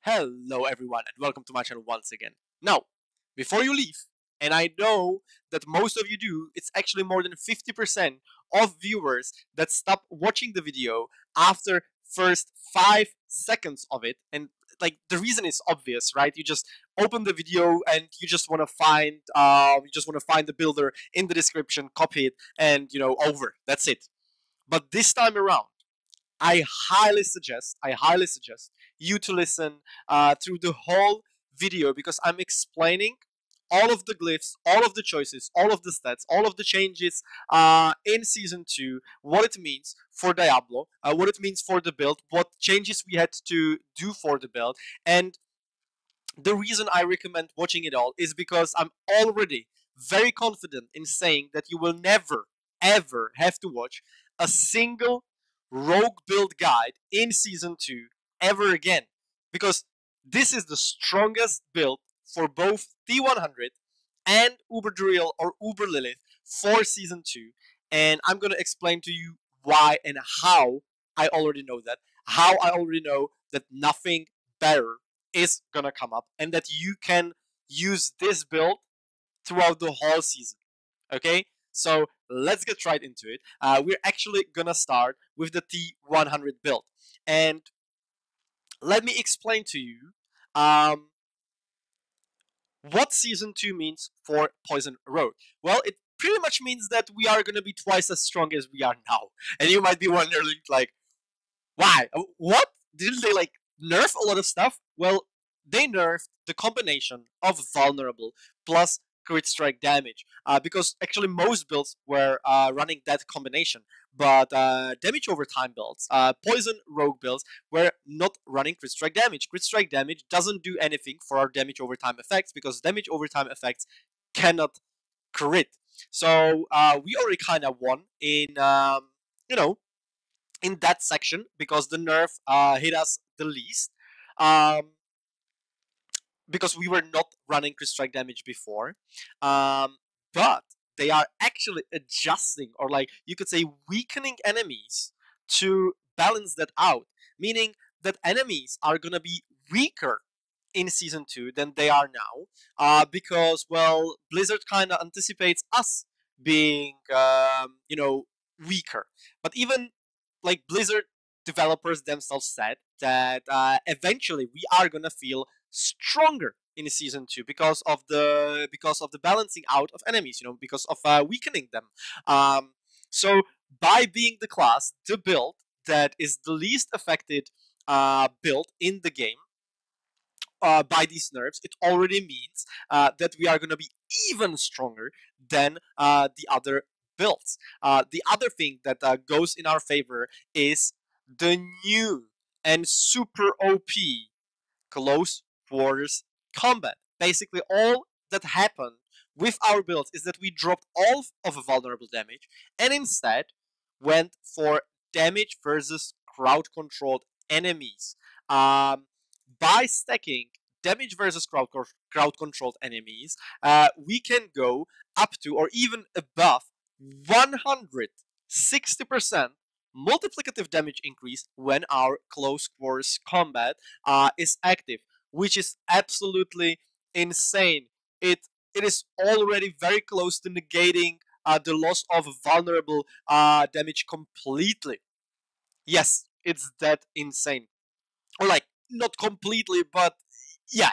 Hello everyone and welcome to my channel once again. Now, before you leave, and I know that most of you do, it's actually more than 50% of viewers that stop watching the video after first 5 seconds of it. And like the reason is obvious, right? You just open the video and you just want to find the builder in the description, copy it, and over. That's it. But this time around, I highly suggest you to listen through the whole video because I'm explaining all of the glyphs, all of the choices, all of the stats, all of the changes in Season 2, what it means for Diablo, what it means for the build, what changes we had to do for the build, and the reason I recommend watching it all is because I'm already very confident in saying that you will never, ever have to watch a single rogue build guide in Season 2 ever again. Because this is the strongest build for both T100 and Uber Duriel or Uber Lilith for Season 2. And I'm going to explain to you why and how I already know that. How I already know that nothing better is gonna come up and that you can use this build throughout the whole season. Okay, so let's get right into it. We're actually gonna start with the T100 build, and let me explain to you what Season 2 means for Poison Road. Well, it pretty much means that we are gonna be twice as strong as we are now. And you might be wondering, like, why? What? Didn't they like nerf a lot of stuff? Well, they nerfed the combination of vulnerable plus crit strike damage because actually most builds were running that combination, but damage over time builds, poison rogue builds were not running crit strike damage. Crit strike damage doesn't do anything for our damage over time effects because damage over time effects cannot crit. So we already kind of won in you know in that section because the nerf hit us the least. Um, because we were not running crit strike damage before. But they are actually adjusting, or like you could say, weakening enemies to balance that out. Meaning that enemies are gonna be weaker in Season 2 than they are now, because, well, Blizzard kind of anticipates us being, weaker. But even like Blizzard developers themselves said that eventually we are gonna feel stronger in Season 2 because of the balancing out of enemies, because of weakening them. So by being the build that is the least affected build in the game by these nerfs, it already means that we are going to be even stronger than the other builds. The other thing that goes in our favor is the new and super OP close quarters combat. Basically, all that happened with our builds is that we dropped all of a vulnerable damage and instead went for damage versus crowd controlled enemies. By stacking damage versus crowd controlled enemies, we can go up to or even above 160% multiplicative damage increase when our close quarters combat is active, which is absolutely insane. It is already very close to negating the loss of vulnerable damage completely. Yes, it's that insane. Or like not completely, but yeah,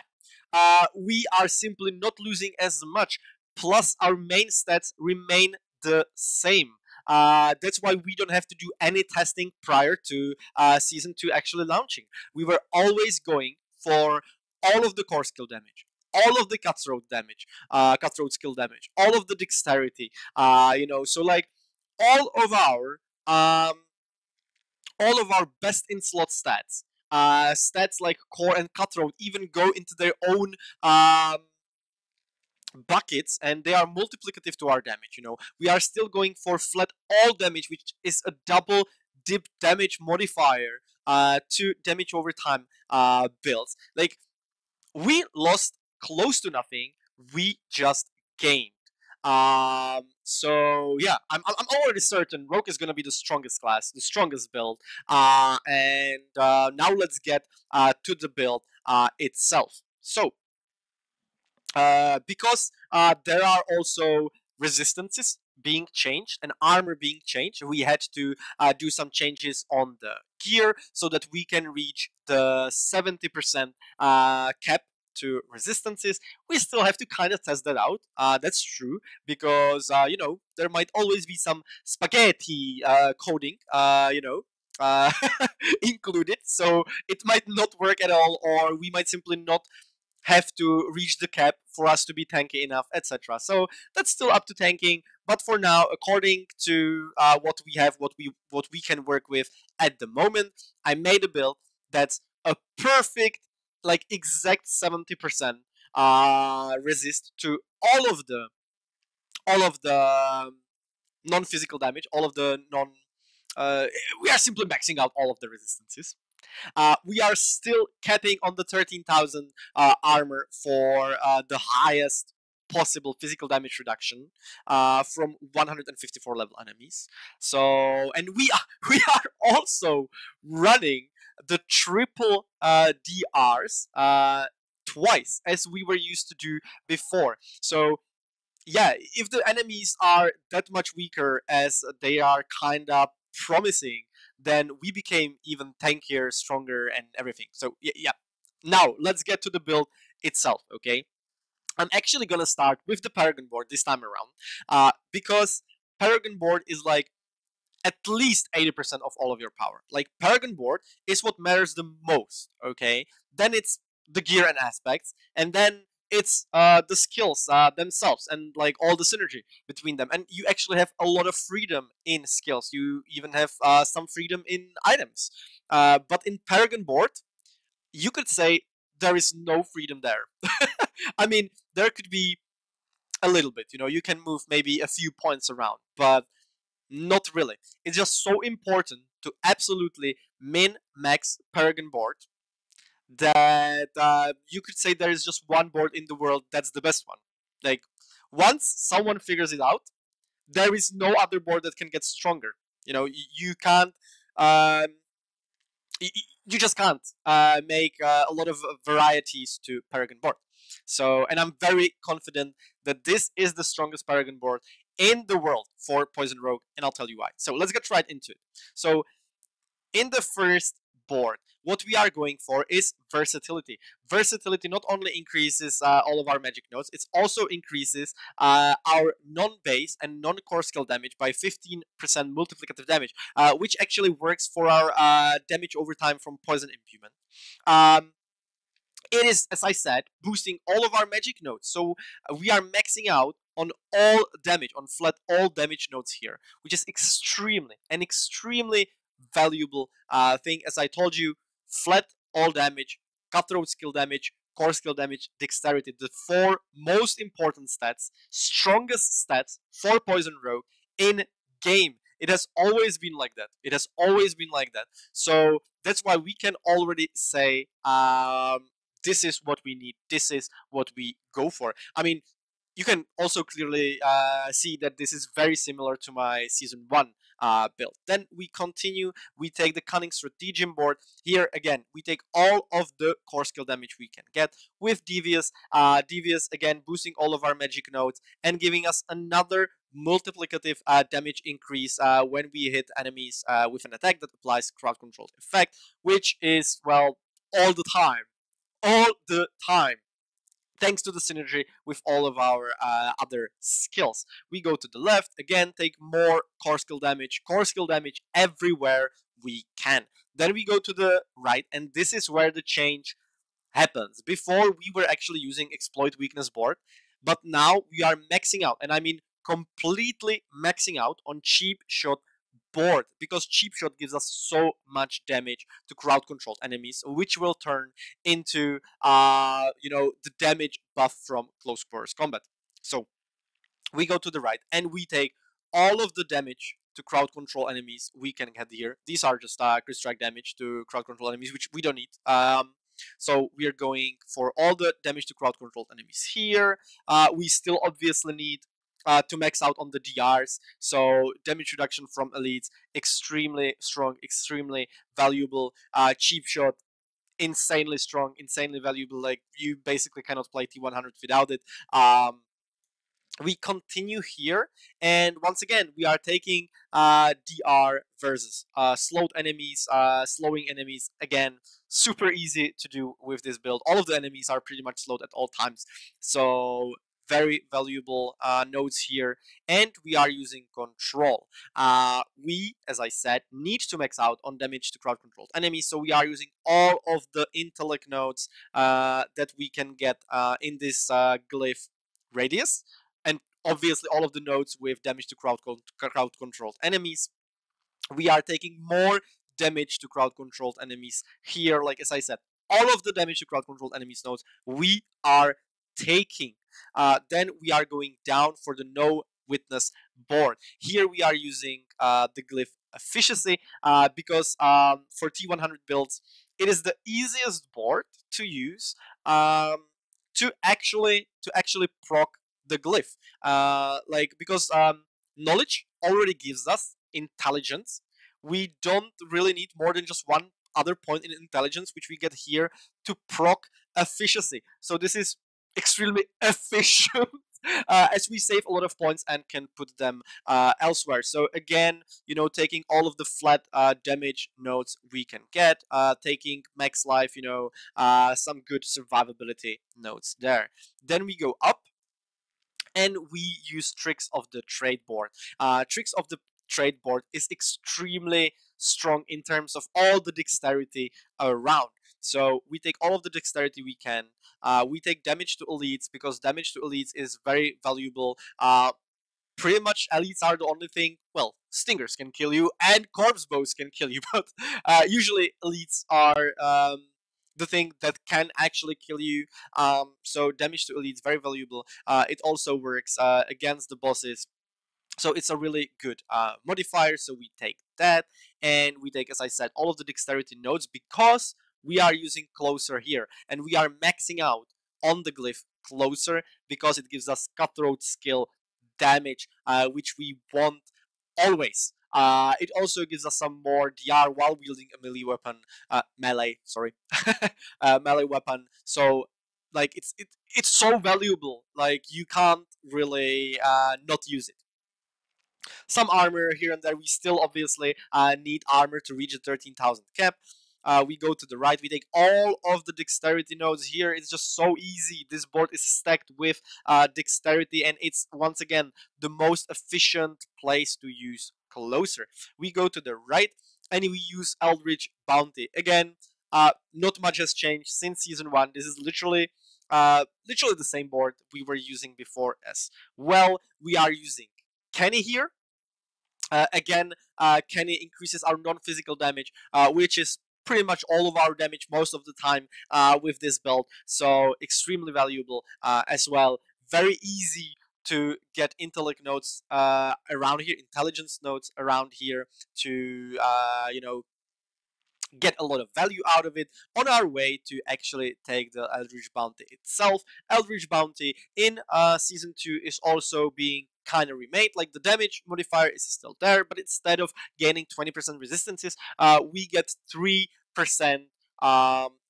we are simply not losing as much. Plus, our main stats remain the same. That's why we don't have to do any testing prior to Season 2 actually launching. We were always going for all of the core skill damage, all of the cutthroat skill damage, all of the dexterity. So like all of our um, all of our best in slot stats. Stats like core and cutthroat even go into their own buckets, and they are multiplicative to our damage. We are still going for flat all damage, which is a double dip damage modifier to damage over time builds. Like we lost close to nothing. We just gained. So yeah, I'm already certain Rogue is gonna be the strongest class, the strongest build. And now let's get to the build itself. So because there are also resistances being changed and armor being changed, we had to do some changes on the gear so that we can reach the 70% cap to resistances. We still have to kind of test that out. That's true because there might always be some spaghetti coding, included. So it might not work at all, or we might simply not have to reach the cap for us to be tanky enough, etc. So that's still up to tanking. But for now, according to what we have, what we can work with at the moment, I made a build that's a perfect, like exact 70% resist to all of the non-physical damage, all of the non. Uh, we are simply maxing out all of the resistances. We are still capping on the 13,000 armor for the highest possible physical damage reduction from 154 level enemies. So, and we are we are also running the triple DRs twice as we were used to do before. So yeah, if the enemies are that much weaker as they are kind of promising, then we became even tankier, stronger, and everything. So yeah. Now let's get to the build itself. Okay, I'm actually gonna start with the Paragon board this time around, because Paragon board is like at least 80% of all of your power. Like Paragon board is what matters the most, okay? Then it's the gear and aspects, and then it's the skills themselves and like all the synergy between them. And you actually have a lot of freedom in skills. You even have some freedom in items. But in Paragon board, you could say there is no freedom there. I mean, there could be a little bit. You can move maybe a few points around, but not really. It's just so important to absolutely min max Paragon board that you could say there is just one board in the world that's the best one. Like, once someone figures it out, there is no other board that can get stronger. You can't. Um, you just can't make a lot of varieties to Paragon board. So, and I'm very confident that this is the strongest Paragon board in the world for Poison Rogue, and I'll tell you why. So let's get right into it. So in the first board, what we are going for is versatility. Versatility not only increases all of our magic nodes, it also increases our non-base and non-core skill damage by 15% multiplicative damage, which actually works for our damage over time from poison imbuement. It is, as I said, boosting all of our magic nodes. So we are maxing out on all damage, on flat all damage nodes here, which is extremely valuable thing. As I told you, flat all damage, cutthroat skill damage, core skill damage, dexterity, the four most important stats, strongest stats for Poison Rogue in game. It has always been like that. It has always been like that. So that's why we can already say this is what we need. This is what we go for. I mean, you can also clearly see that this is very similar to my season 1 build. Then we continue. We take the Cunning Stratagem board. Here again, we take all of the core skill damage we can get with Devious. Devious again boosting all of our magic nodes and giving us another multiplicative damage increase when we hit enemies with an attack that applies crowd controlled effect, which is, well, all the time. All the time. Thanks to the synergy with all of our other skills. We go to the left, again, take more core skill damage everywhere we can. Then we go to the right, and this is where the change happens. Before, we were actually using exploit weakness board, but now we are maxing out, and I mean completely maxing out on cheap shot board, because cheap shot gives us so much damage to crowd controlled enemies, which will turn into the damage buff from close quarters combat. So we go to the right and we take all of the damage to crowd control enemies we can get here. These are just crit strike damage to crowd control enemies, which we don't need. So we are going for all the damage to crowd controlled enemies here. We still obviously need to max out on the DRs. So damage reduction from elites, extremely strong, extremely valuable. Cheap shot, insanely strong, insanely valuable. Like, you basically cannot play T100 without it. We continue here, and once again we are taking DR versus slowed enemies, slowing enemies. Again, super easy to do with this build. All of the enemies are pretty much slowed at all times, so very valuable nodes here. And we are using control. We, as I said, need to max out on damage to crowd controlled enemies, so we are using all of the intellect nodes that we can get in this glyph radius, and obviously all of the nodes with damage to crowd controlled enemies. We are taking more damage to crowd controlled enemies here. Like, as I said, all of the damage to crowd controlled enemies nodes we are taking. Then we are going down for the no witness board. Here we are using the glyph efficiency because for T100 builds, it is the easiest board to use to actually proc the glyph. Like, because knowledge already gives us intelligence. We don't really need more than just one other point in intelligence, which we get here to proc efficiency. So this is extremely efficient. As we save a lot of points and can put them elsewhere. So again, taking all of the flat damage nodes we can get, taking max life, some good survivability nodes there. Then we go up, and we use tricks of the trade board. Tricks of the trade board is extremely strong in terms of all the dexterity around. So we take all of the dexterity we can. We take damage to elites, because damage to elites is very valuable. Pretty much elites are the only thing. Well, stingers can kill you and corpse bows can kill you, but usually elites are the thing that can actually kill you. So damage to elites very valuable. It also works against the bosses. So it's a really good modifier. So we take that, and we take, as I said, all of the dexterity nodes, because we are using closer here, and we are maxing out on the glyph closer because it gives us cutthroat skill damage, which we want always. It also gives us some more DR while wielding a melee weapon, melee weapon. So, like, it's so valuable. Like, you can't really not use it. Some armor here and there. We still obviously need armor to reach the 13,000 cap. We go to the right. We take all of the dexterity nodes here. It's just so easy. This board is stacked with dexterity, and it's once again the most efficient place to use closer. We go to the right, and we use Eldritch Bounty. Again, not much has changed since season 1. This is literally the same board we were using before as well. We are using Kenny here. Again, Kenny increases our non-physical damage, which is pretty much all of our damage most of the time with this build. So extremely valuable as well. Very easy to get intellect nodes around here, intelligence nodes around here to get a lot of value out of it on our way to actually take the Eldritch Bounty itself. Eldritch Bounty in Season 2 is also being kind of remade. Like, the damage modifier is still there, but instead of gaining 20% resistances, we get 3%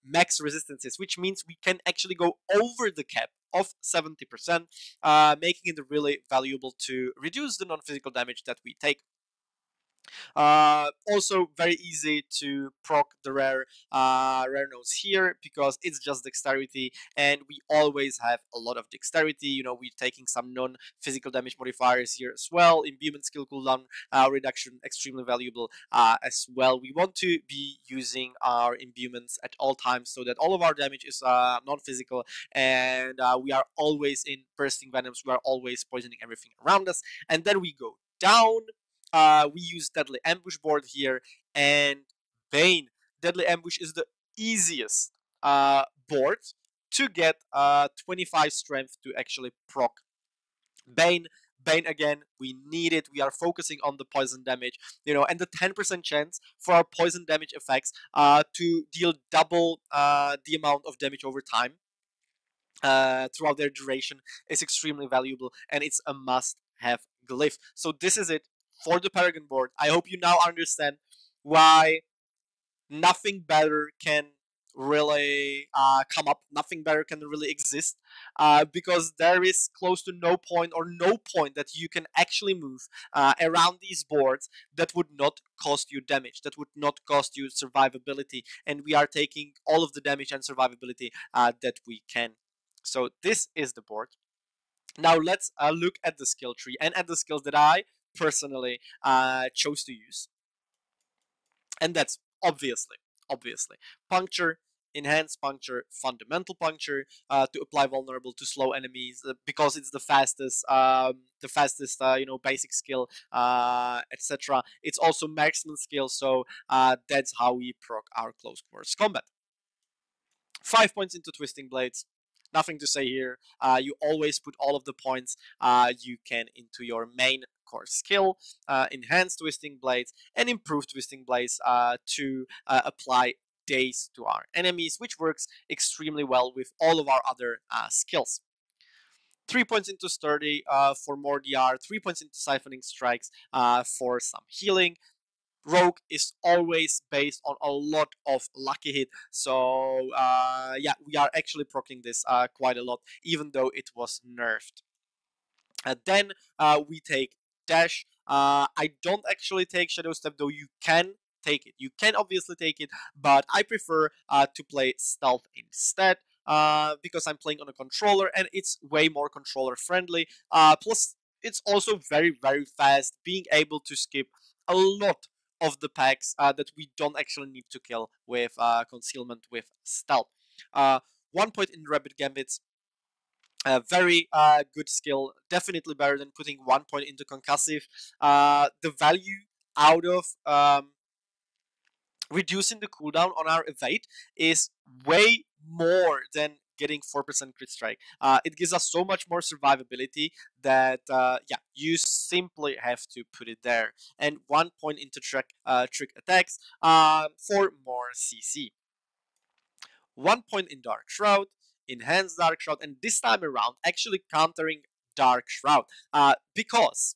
max resistances, which means we can actually go over the cap of 70%, making it really valuable to reduce the non-physical damage that we take. Also very easy to proc the rare nodes here, because it's just dexterity, and we always have a lot of dexterity. We're taking some non-physical damage modifiers here as well. Imbuement skill cooldown reduction, extremely valuable as well. We want to be using our imbuements at all times so that all of our damage is non-physical, and we are always in bursting venoms. We are always poisoning everything around us. And then we go down. We use Deadly Ambush board here, and Bane. Deadly Ambush is the easiest board to get 25 strength to actually proc Bane. Bane, again, we need it. We are focusing on the poison damage, and the 10% chance for our poison damage effects to deal double the amount of damage over time throughout their duration is extremely valuable, and it's a must-have glyph. So this is it for the Paragon board. I hope you now understand why nothing better can really come up. Nothing better can really exist, because there is close to no point or no point that you can actually move around these boards that would not cost you damage, that would not cost you survivability, and we are taking all of the damage and survivability that we can. So this is the board. Now let's look at the skill tree and at the skills that I personally chose to use. And that's obviously puncture, enhanced puncture, fundamental puncture, to apply vulnerable to slow enemies, because it's the fastest basic skill, etc. It's also marksman skill, so that's how we proc our close quarters combat. 5 points into twisting blades. Nothing to say here. You always put all of the points you can into your main core skill. Enhanced twisting blades and improved twisting blades to apply daze to our enemies, which works extremely well with all of our other skills. 3 points into sturdy for more DR. 3 points into siphoning strikes for some healing. Rogue is always based on a lot of lucky hit, so yeah, we are actually proccing this quite a lot, even though it was nerfed. Then we take dash. I don't actually take shadow step, though you can take it. You can obviously take it, but I prefer to play stealth instead. Because I'm playing on a controller and it's way more controller friendly. Plus, it's also very fast, being able to skip a lot of the packs that we don't actually need to kill with concealment with stealth. 1 point in rapid gambits. Very good skill, definitely better than putting 1 point into concussive. The value out of reducing the cooldown on our evade is way more than getting 4% crit strike. It gives us so much more survivability that yeah, you simply have to put it there. And 1 point into trick attacks for more CC. 1 point in Dark Shroud, enhanced Dark Shroud, and this time around actually countering Dark Shroud, because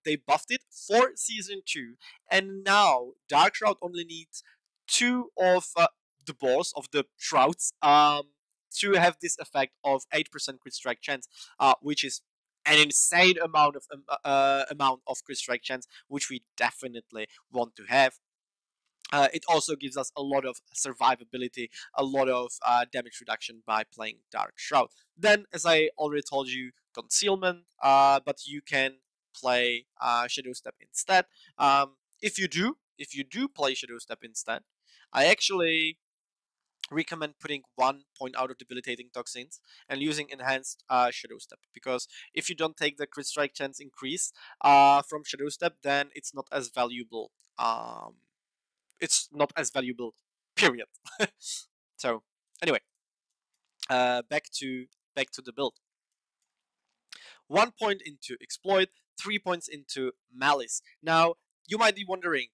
they buffed it for Season 2, and now Dark Shroud only needs 2 of the balls of the Shrouds to have this effect of 8% crit strike chance, which is an insane amount of crit strike chance, which we definitely want to have. It also gives us a lot of survivability, a lot of damage reduction by playing Dark Shroud. Then, as I already told you, concealment, but you can play Shadow Step instead. If you do play Shadow Step instead, I actually recommend putting 1 point out of debilitating toxins and using enhanced Shadow Step, because if you don't take the crit strike chance increase from Shadow Step, then it's not as valuable. It's not as valuable, period. So anyway, back to the build. 1 point into exploit, 3 points into malice. Now you might be wondering,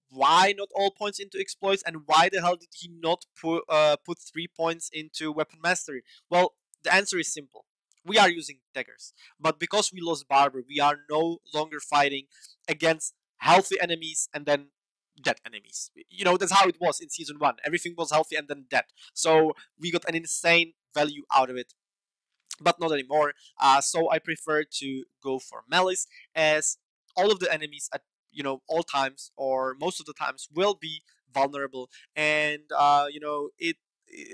why not all points into exploits, and why the hell did he not put 3 points into weapon mastery? Well, the answer is simple. We are using daggers, but because we lost Barber, we are no longer fighting against healthy enemies and then dead enemies. You know, that's how it was in Season 1. Everything was healthy and then dead. So we got an insane value out of it, but not anymore. So I prefer to go for Malice, as all of the enemies at all times or most of the times will be vulnerable, and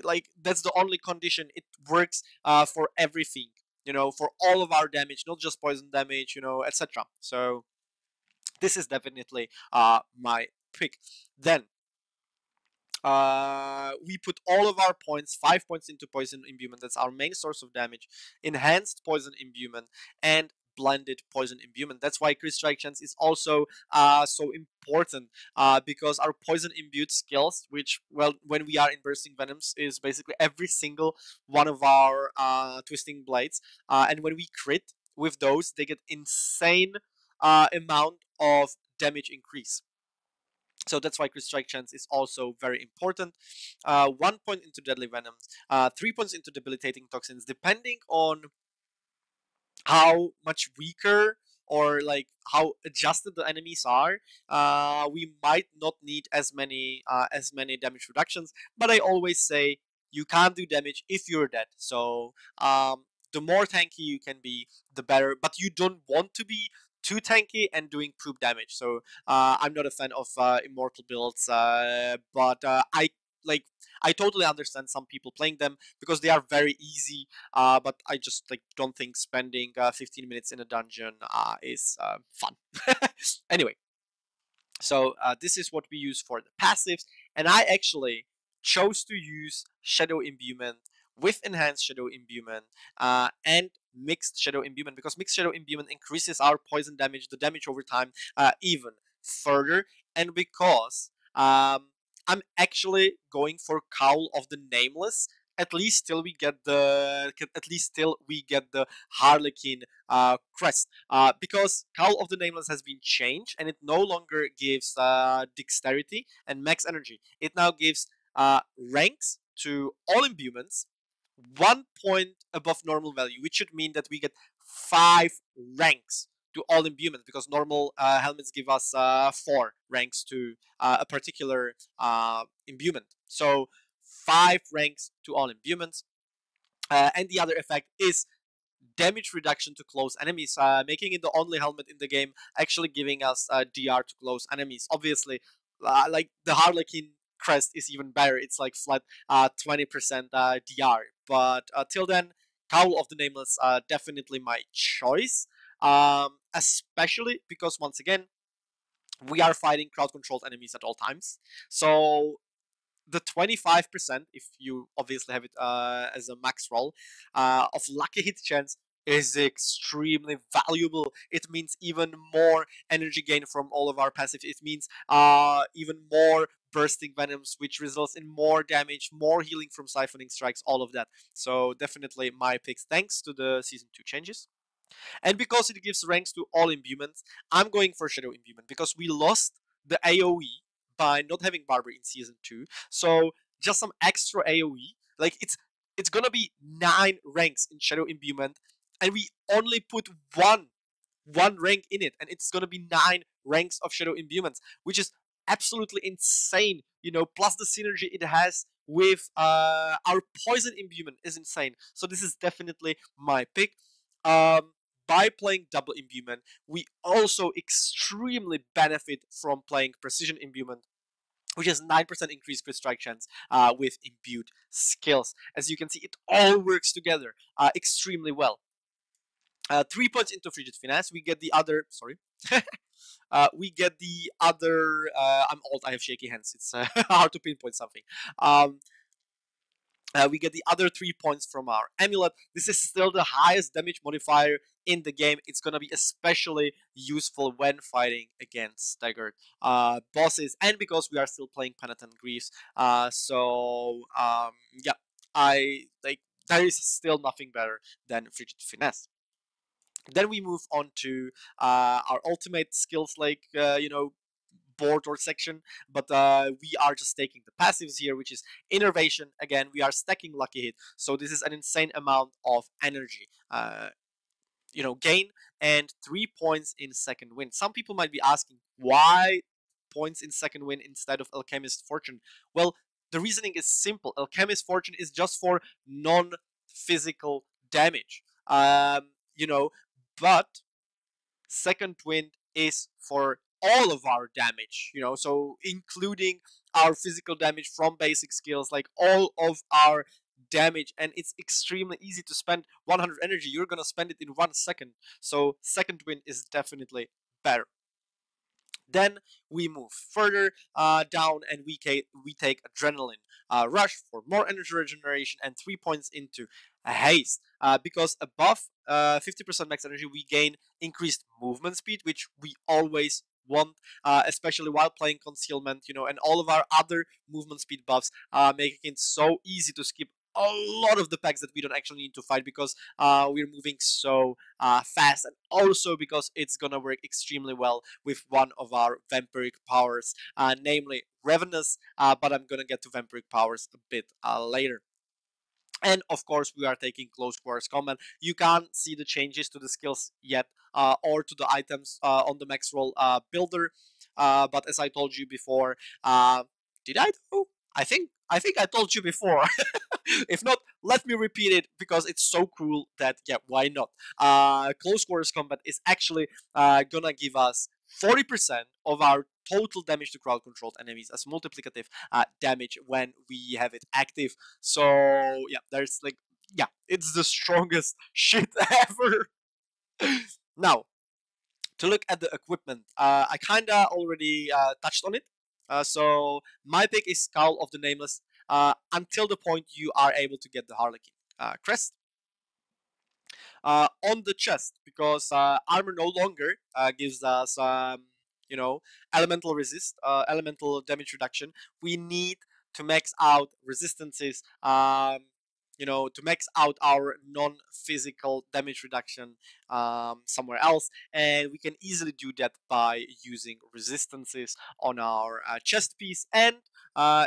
like that's the only condition. It works for everything, for all of our damage, not just poison damage, etc. So this is definitely my pick. Then we put all of our points, 5 points into poison imbuement. That's our main source of damage. Enhanced poison imbuement and blended poison imbuement. That's why crit strike chance is also so important, because our poison imbued skills, which, well, when we are in bursting venoms, is basically every single one of our twisting blades, and when we crit with those, they get insane amount of damage increase. So that's why crit strike chance is also very important. 1 point into deadly venoms, 3 points into debilitating toxins, depending on how much weaker or like how adjusted the enemies are, we might not need as many damage reductions. But I always say you can't do damage if you're dead. So the more tanky you can be, the better. But you don't want to be too tanky and doing poop damage. So I'm not a fan of immortal builds, but like I totally understand some people playing them because they are very easy. But I just like don't think spending 15 minutes in a dungeon is fun. Anyway, so this is what we use for the passives, and I actually chose to use Shadow Imbuement with Enhanced Shadow Imbuement and Mixed Shadow Imbuement, because Mixed Shadow Imbuement increases our poison damage, the damage over time, even further, and because I'm actually going for Cowl of the Nameless. At least till we get the Harlequin crest, because Cowl of the Nameless has been changed, and it no longer gives dexterity and max energy. It now gives ranks to all imbuements 1 point above normal value, which should mean that we get 5 ranks to all imbuements, because normal helmets give us 4 ranks to a particular imbuement. So 5 ranks to all imbuements. And the other effect is damage reduction to close enemies, making it the only helmet in the game actually giving us DR to close enemies. Obviously, like the Harlequin crest is even better. It's like flat 20% DR. But till then, Cowl of the Nameless definitely my choice. Especially because once again, we are fighting crowd controlled enemies at all times. So the 25%, if you obviously have it as a max roll, of lucky hit chance is extremely valuable. It means even more energy gain from all of our passives. It means even more bursting venoms, which results in more damage, more healing from siphoning strikes, all of that. So definitely my picks, thanks to the Season 2 changes. And because it gives ranks to all imbuements, I'm going for Shadow Imbuement, because we lost the AoE by not having Barber in Season 2. So just some extra AoE. Like it's gonna be 9 ranks in Shadow Imbuement, and we only put one rank in it, and it's gonna be 9 ranks of Shadow Imbuements, which is absolutely insane. Plus the synergy it has with our Poison Imbuement is insane. So this is definitely my pick. By playing double imbuement, we also extremely benefit from playing precision imbuement, which is 9% increased crit strike chance with imbued skills. As you can see, it all works together extremely well. 3 points into Frigid Finesse, we get the other. Sorry. We get the other. I'm old. I have shaky hands. It's hard to pinpoint something. Um, we get the other 3 points from our amulet. This is still the highest damage modifier in the game. It's gonna be especially useful when fighting against staggered bosses, and because we are still playing Penitent Griefs. Yeah, I like. There is still nothing better than Frigid Finesse. Then we move on to our ultimate skills, like board or section, but we are just taking the passives here, which is innervation. Again, we are stacking lucky hit, so this is an insane amount of energy gain, and 3 points in second wind. Some people might be asking, why points in second wind instead of Alchemist Fortune? Well, the reasoning is simple. Alchemist Fortune is just for non-physical damage, but second wind is for all of our damage, so including our physical damage from basic skills, like all of our damage. And it's extremely easy to spend 100 energy. You're gonna spend it in 1 second, so second wind is definitely better. Then we move further down, and we take Adrenaline Rush for more energy regeneration and 3 points into Haste. Because above 50% max energy, we gain increased movement speed, which we always want, especially while playing Concealment, and all of our other movement speed buffs, making it so easy to skip a lot of the packs that we don't actually need to fight, because we're moving so fast, and also because it's gonna work extremely well with one of our Vampiric powers, namely Ravenous, but I'm gonna get to Vampiric powers a bit later. And of course, we are taking close quarters combat. You can't see the changes to the skills yet, or to the items on the max roll builder. But as I told you before, did I do? I think I told you before. If not, let me repeat it because it's so cool that yeah, why not? Close quarters combat is actually gonna give us 40% of our total damage to crowd controlled enemies as multiplicative damage when we have it active. So yeah, there's like yeah, it's the strongest shit ever. Now to look at the equipment, I kinda already touched on it. So my pick is Skull of the Nameless until the point you are able to get the Harlequin crest on the chest, because armor no longer gives us you know elemental resist, elemental damage reduction. We need to max out resistances, to max out our non-physical damage reduction somewhere else, and we can easily do that by using resistances on our chest piece and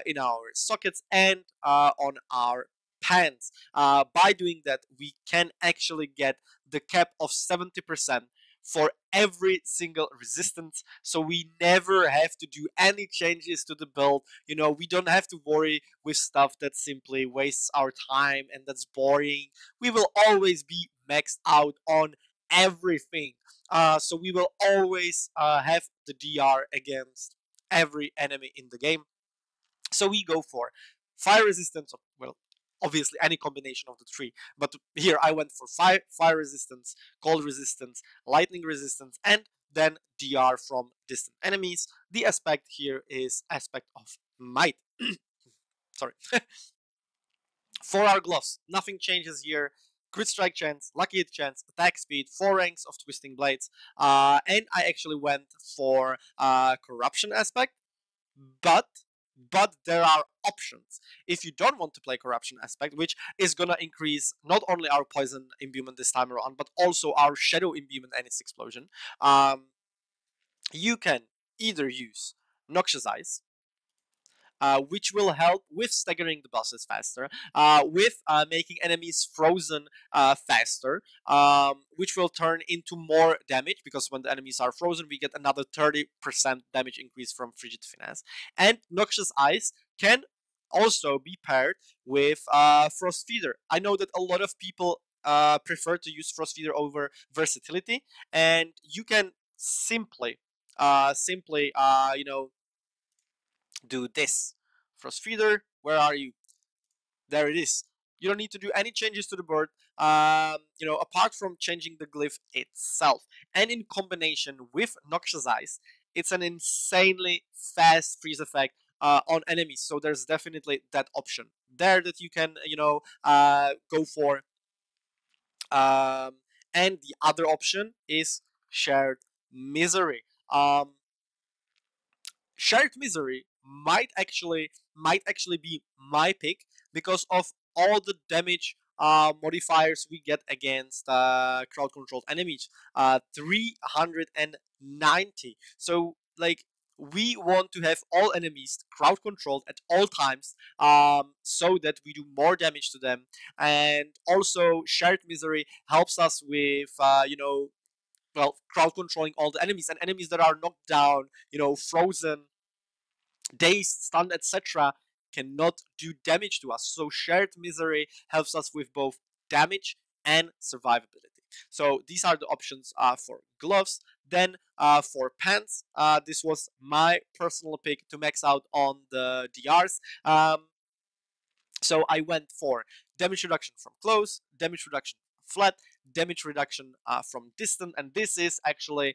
in our sockets and on our pants. By doing that, we can actually get the cap of 70% for every single resistance, so we never have to do any changes to the build. We don't have to worry with stuff that simply wastes our time and that's boring. We will always be maxed out on everything, so we will always have the DR against every enemy in the game. So we go for fire resistance, well, obviously any combination of the three. But here I went for fire resistance, cold resistance, lightning resistance, and then DR from distant enemies. The aspect here is aspect of might. Sorry. For our gloves, nothing changes here. Crit strike chance, lucky hit chance, attack speed, 4 ranks of twisting blades, and I actually went for corruption aspect, but there are options. If you don't want to play corruption aspect, which is gonna increase not only our poison imbuement this time around, but also our shadow imbuement and its explosion, you can either use Noxious Eyes, which will help with staggering the bosses faster, with making enemies frozen faster, which will turn into more damage, because when the enemies are frozen, we get another 30% damage increase from Frigid Finesse. And Noxious Eyes can also be paired with Frost Feeder. I know that a lot of people prefer to use Frost Feeder over versatility, and you can simply, do this. Frost Feeder, where are you? There it is. You don't need to do any changes to the board, apart from changing the glyph itself. And in combination with Noxious Eyes, it's an insanely fast freeze effect on enemies. So there's definitely that option there that you can, go for. And the other option is Shared Misery. Shared Misery might actually be my pick because of all the damage modifiers we get against crowd controlled enemies. 390. So like we want to have all enemies crowd controlled at all times, so that we do more damage to them. And also Shared Misery helps us with crowd controlling all the enemies, and enemies that are knocked down, frozen, dazed, stunned, etc., cannot do damage to us. So Shared Misery helps us with both damage and survivability. So these are the options for gloves. Then for pants, this was my personal pick to max out on the DRs. So I went for damage reduction from close, damage reduction from flat, damage reduction from distant, and this is actually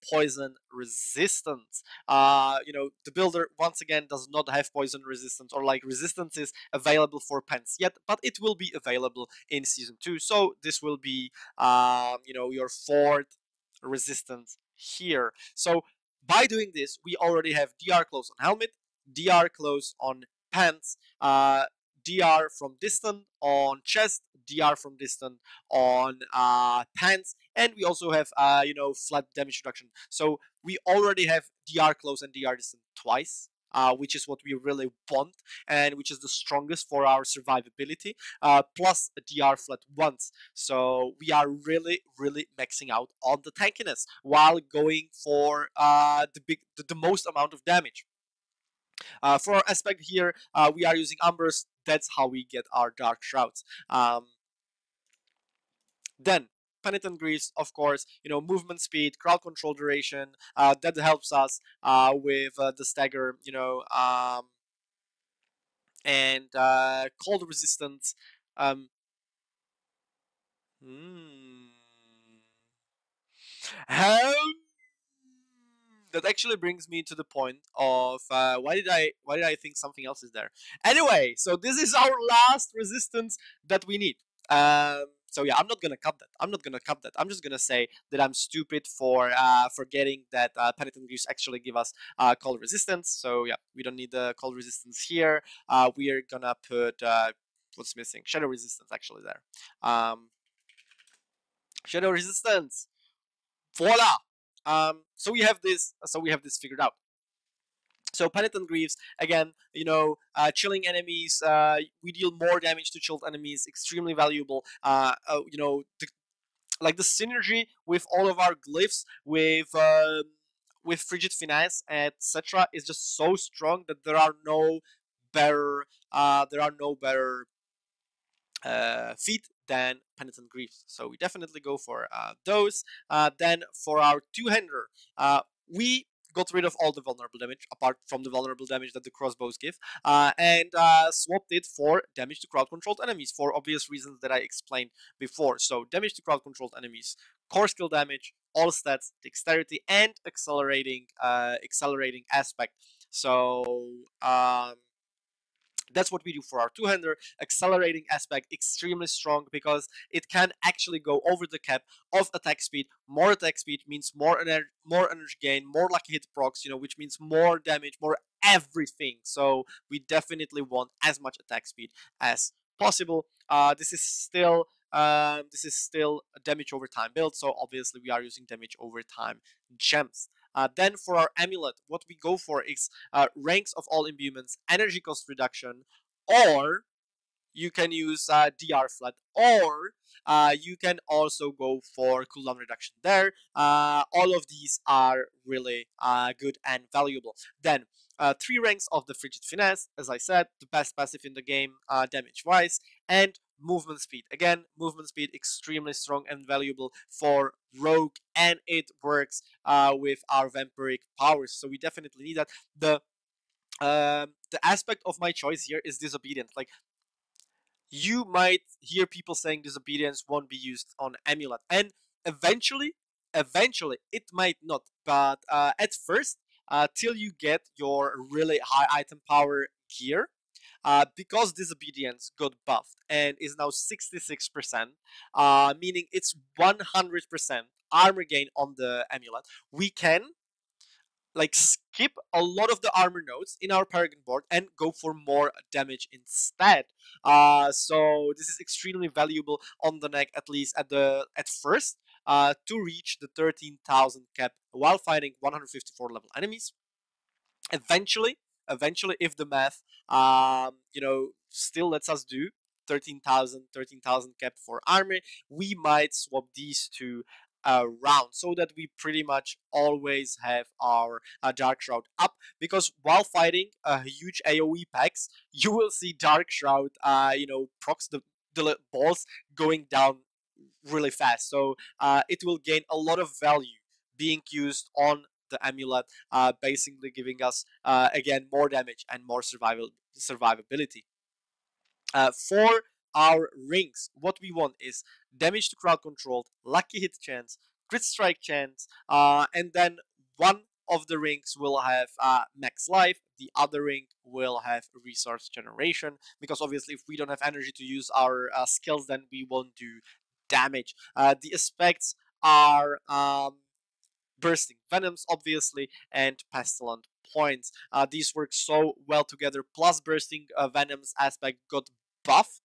poison resistance. The builder once again does not have poison resistance, or like resistance is available for pens yet, but it will be available in season 2. So this will be your fourth resistance here. So by doing this, we already have DR close on helmet, DR close on pants, DR from distant on chest, DR from distant on pants, and we also have flat damage reduction. So we already have DR close and DR distant twice. which is what we really want and which is the strongest for our survivability, plus a DR flat once. So we are really maxing out on the tankiness while going for the most amount of damage. For our aspect here, we are using Umbers. That's how we get our Dark Shrouds. Then Penitent Greaves, of course, movement speed, crowd control duration. That helps us with the stagger, and cold resistance. Um, hmm. How that actually brings me to the point of why did I think something else is there? Anyway, so this is our last resistance that we need. So yeah, I'm not gonna cut that. I'm just gonna say that I'm stupid for forgetting that penitent greaves actually give us cold resistance. So yeah, we don't need the cold resistance here. We are gonna put what's missing? Shadow resistance actually there. Shadow resistance. Voila. So we have this. So we have this figured out. So Penitent Greaves, again, chilling enemies, we deal more damage to chilled enemies, extremely valuable. Like the synergy with all of our glyphs, with Frigid Finesse, etc., is just so strong that there are no better feet than Penitent Greaves. So we definitely go for those. Then for our two-hander, we got rid of all the vulnerable damage, apart from the vulnerable damage that the crossbows give, and swapped it for damage to crowd-controlled enemies for obvious reasons that I explained before. So damage to crowd-controlled enemies, core skill damage, all stats, dexterity, and accelerating aspect. So that's what we do for our two-hander. Accelerating aspect, extremely strong because it can actually go over the cap of attack speed. More attack speed means more energy gain, more lucky hit procs, which means more damage, more everything. So we definitely want as much attack speed as possible. This is still a damage over time build, so obviously we are using damage over time gems. Then for our amulet, what we go for is ranks of all imbuements, energy cost reduction, or you can use DR flat, or you can also go for cooldown reduction there. All of these are really good and valuable. Then 3 ranks of the Frigid Finesse, as I said, the best passive in the game damage wise, and movement speed. Again, movement speed extremely strong and valuable for rogue, and it works with our vampiric powers. So we definitely need that. The aspect of my choice here is disobedience. Like, you might hear people saying disobedience won't be used on amulet, and eventually it might not, but at first, till you get your really high item power gear, because disobedience got buffed and is now 66%, meaning it's 100% armor gain on the amulet, we can like skip a lot of the armor nodes in our Paragon board and go for more damage instead. So this is extremely valuable on the neck, at least at first, to reach the 13,000 cap while fighting 154 level enemies. Eventually, if the math, still lets us do 13,000 cap for armor, we might swap these two around so that we pretty much always have our Dark Shroud up, because while fighting huge AoE packs, you will see Dark Shroud, procs the balls going down really fast. So it will gain a lot of value being used on the amulet, basically giving us again more damage and more survivability. For our rings, what we want is damage to crowd controlled, lucky hit chance, crit strike chance, and then one of the rings will have max life, the other ring will have resource generation, because obviously if we don't have energy to use our skills, then we won't do damage. The aspects are bursting venoms, obviously, and pestilent points. These work so well together. Plus, bursting venoms aspect got buffed,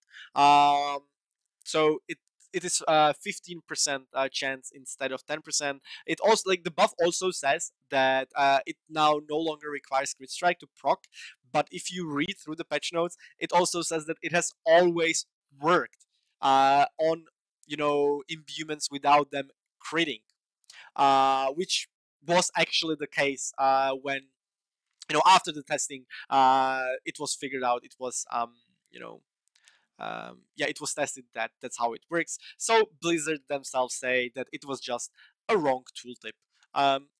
so it is 15% chance instead of 10%. It also, like, the buff also says that it now no longer requires crit strike to proc, but if you read through the patch notes, it also says that it has always worked on, you know, imbuements without them critting, which was actually the case when, you know, after the testing, it was figured out. It was you know, yeah, it was tested that that's how it works. So Blizzard themselves say that it was just a wrong tooltip,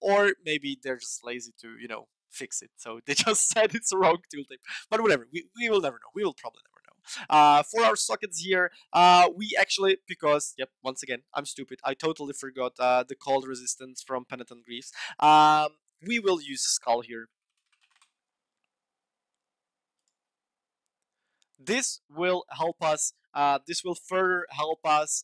or maybe they're just lazy to, you know, fix it. So they just said it's a wrong tooltip. But whatever, we will never know. We will probably never know. For our sockets here, we actually, because, yep, once again, I'm stupid. I totally forgot the cold resistance from Penitent Greaves. We will use Skull here. This will help us. This will further help us,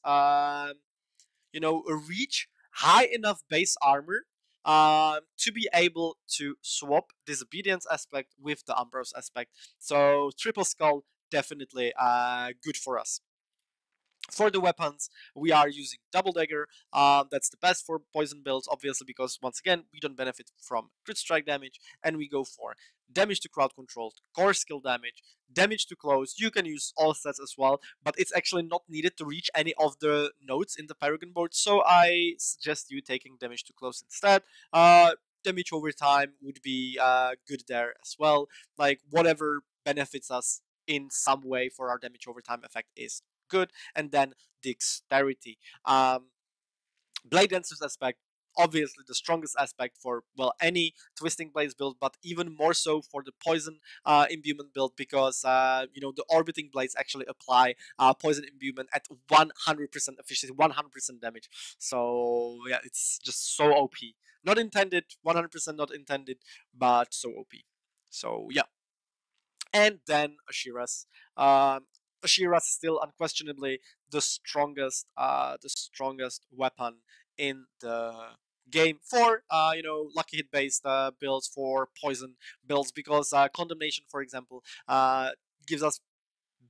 you know, reach high enough base armor to be able to swap disobedience aspect with the Umbros aspect. So triple skull definitely good for us. For the weapons, we are using double dagger. That's the best for poison builds, obviously, because once again we don't benefit from crit strike damage, and we go for damage to crowd control, core skill damage to close. You can use all stats as well, but it's actually not needed to reach any of the nodes in the Paragon board. So I suggest you taking damage to close instead. Damage over time would be good there as well. Like, whatever benefits us in some way for our damage over time effect is good. And then dexterity. Blade Dancer's aspect, obviously the strongest aspect for, well, any Twisting Blades build, but even more so for the Poison Imbuement build, because you know, the Orbiting Blades actually apply Poison Imbuement at 100% efficiency, 100% damage. So yeah, it's just so OP. Not intended, 100% not intended, but so OP. So yeah. And then Ashira's. Ashira's still unquestionably the strongest weapon in the game for, you know, lucky hit based builds, for poison builds, because condemnation, for example, gives us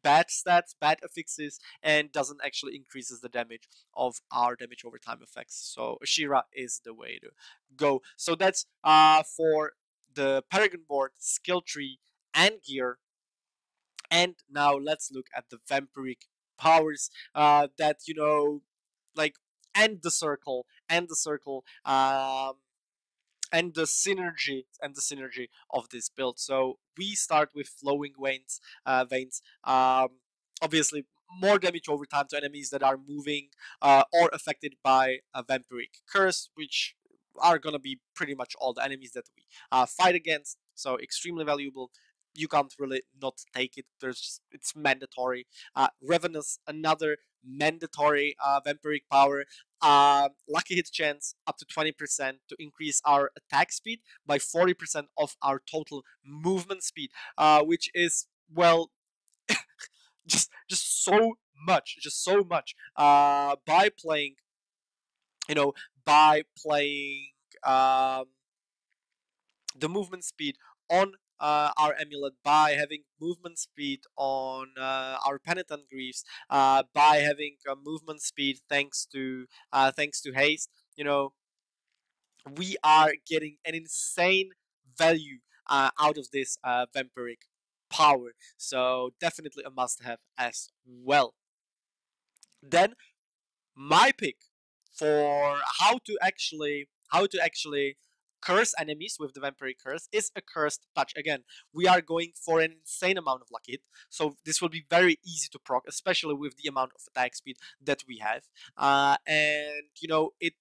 bad stats, bad affixes, and doesn't actually increases the damage of our damage over time effects. So Ashira is the way to go. So that's for the Paragon board, skill tree, and gear. And now let's look at the vampiric powers that, you know, like, end the circle, and the synergy of this build. So we start with flowing veins. Obviously, more damage over time to enemies that are moving or affected by a vampiric curse, which are gonna be pretty much all the enemies that we fight against. So extremely valuable. You can't really not take it. It's mandatory. Ravenous, another mandatory vampiric power. Lucky hit chance up to 20% to increase our attack speed by 40% of our total movement speed, which is, well, just so much, by playing, you know, by playing um, the movement speed on our amulet, by having movement speed on our penitent greaves, by having movement speed thanks to haste. You know, we are getting an insane value out of this vampiric power. So definitely a must-have as well. Then my pick for how to actually curse enemies with the vampiric curse is a cursed touch. Again, we are going for an insane amount of lucky hit, so this will be very easy to proc, especially with the amount of attack speed that we have. And you know, it